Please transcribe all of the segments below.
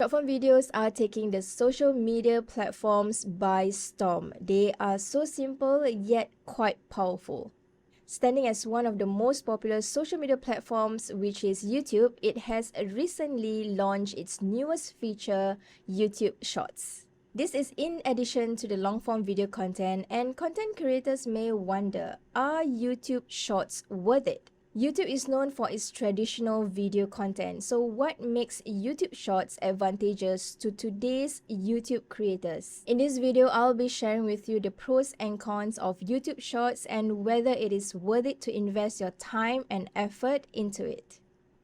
Short-form videos are taking the social media platforms by storm. They are so simple yet quite powerful. Standing as one of the most popular social media platforms, which is YouTube, it has recently launched its newest feature, YouTube Shorts. This is in addition to the long-form video content, and content creators may wonder, are YouTube Shorts worth it? YouTube is known for its traditional video content, so what makes YouTube Shorts advantageous to today's YouTube creators? In this video, I'll be sharing with you the pros and cons of YouTube Shorts and whether it is worth it to invest your time and effort into it.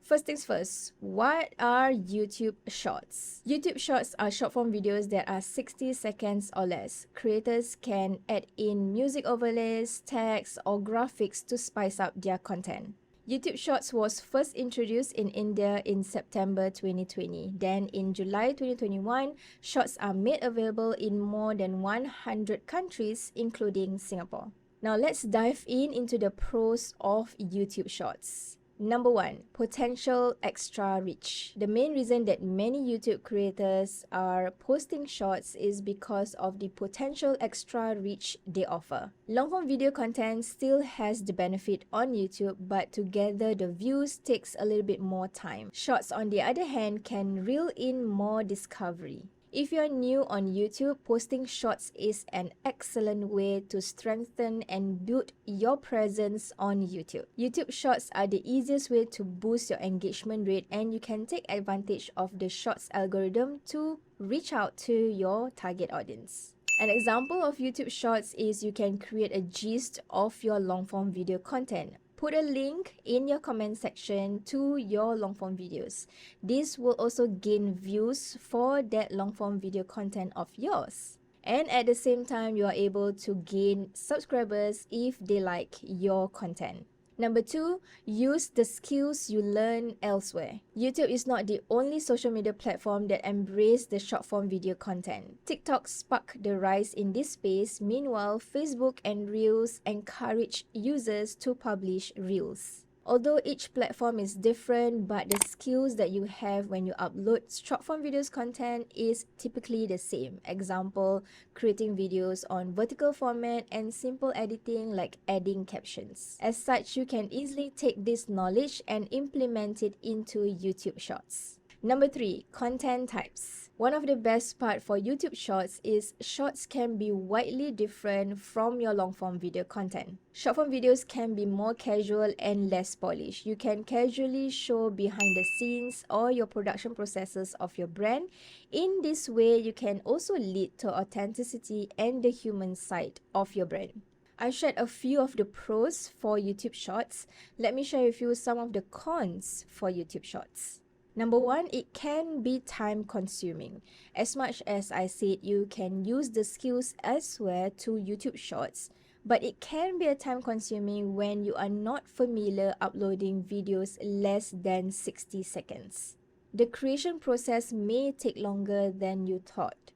First things first, what are YouTube Shorts? YouTube Shorts are short-form videos that are 60 seconds or less. Creators can add in music overlays, text, or graphics to spice up their content. YouTube Shorts was first introduced in India in September 2020. Then in July 2021, Shorts are made available in more than 100 countries, including Singapore. Now let's dive into the pros of YouTube Shorts. Number 1, potential extra reach. The main reason that many YouTube creators are posting shorts is because of the potential extra reach they offer. Long-form video content still has the benefit on YouTube, but to gather the views takes a little bit more time. Shorts, on the other hand, can reel in more discovery. If you're new on YouTube, posting shorts is an excellent way to strengthen and build your presence on YouTube. YouTube Shorts are the easiest way to boost your engagement rate, and you can take advantage of the Shorts algorithm to reach out to your target audience. An example of YouTube Shorts is you can create a gist of your long-form video content. Put a link in your comment section to your long-form videos. This will also gain views for that long-form video content of yours. And at the same time, you are able to gain subscribers if they like your content. Number 2, use the skills you learn elsewhere. YouTube is not the only social media platform that embraces the short-form video content. TikTok sparked the rise in this space. Meanwhile, Facebook and Reels encourage users to publish Reels. Although each platform is different, but the skills that you have when you upload short-form videos content is typically the same. Example, creating videos on vertical format and simple editing like adding captions. As such, you can easily take this knowledge and implement it into YouTube Shorts. Number 3, content types. One of the best part for YouTube Shorts is Shorts can be widely different from your long-form video content. Short-form videos can be more casual and less polished. You can casually show behind the scenes or your production processes of your brand. In this way, you can also lead to authenticity and the human side of your brand. I shared a few of the pros for YouTube Shorts. Let me share with you some of the cons for YouTube Shorts. Number 1, it can be time consuming. As much as I said you can use the skills elsewhere to YouTube Shorts, but it can be a time consuming when you are not familiar uploading videos less than 60 seconds. The creation process may take longer than you thought.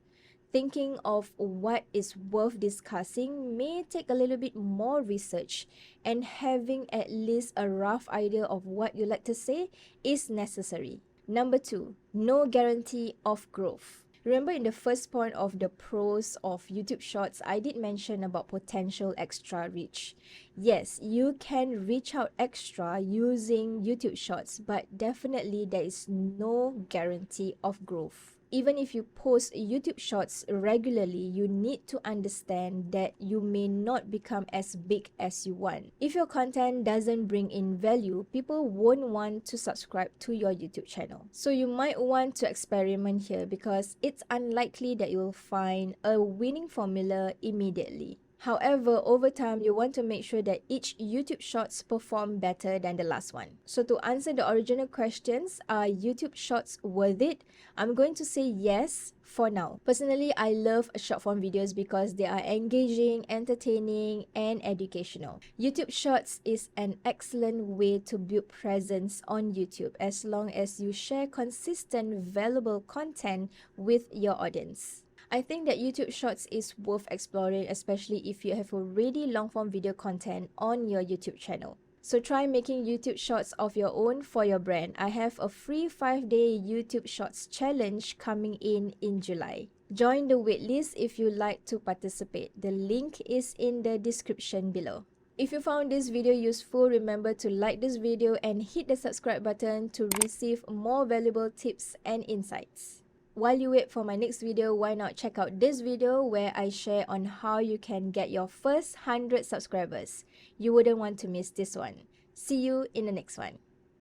Thinking of what is worth discussing may take a little bit more research, and having at least a rough idea of what you like to say is necessary. Number 2, no guarantee of growth. Remember in the first point of the pros of YouTube Shorts, I did mention about potential extra reach. Yes, you can reach out extra using YouTube Shorts, but definitely there is no guarantee of growth. Even if you post YouTube Shorts regularly, you need to understand that you may not become as big as you want. If your content doesn't bring in value, people won't want to subscribe to your YouTube channel. So you might want to experiment here because it's unlikely that you'll find a winning formula immediately. However, over time, you want to make sure that each YouTube Shorts perform better than the last one. So to answer the original questions, are YouTube Shorts worth it? I'm going to say yes for now. Personally, I love short form videos because they are engaging, entertaining, and educational. YouTube Shorts is an excellent way to build presence on YouTube as long as you share consistent, valuable content with your audience. I think that YouTube Shorts is worth exploring, especially if you have already long-form video content on your YouTube channel. So try making YouTube Shorts of your own for your brand. I have a free 5-day YouTube Shorts challenge coming in July. Join the waitlist if you like to participate. The link is in the description below. If you found this video useful, remember to like this video and hit the subscribe button to receive more valuable tips and insights. While you wait for my next video, why not check out this video where I share on how you can get your first 100 subscribers. You wouldn't want to miss this one. See you in the next one.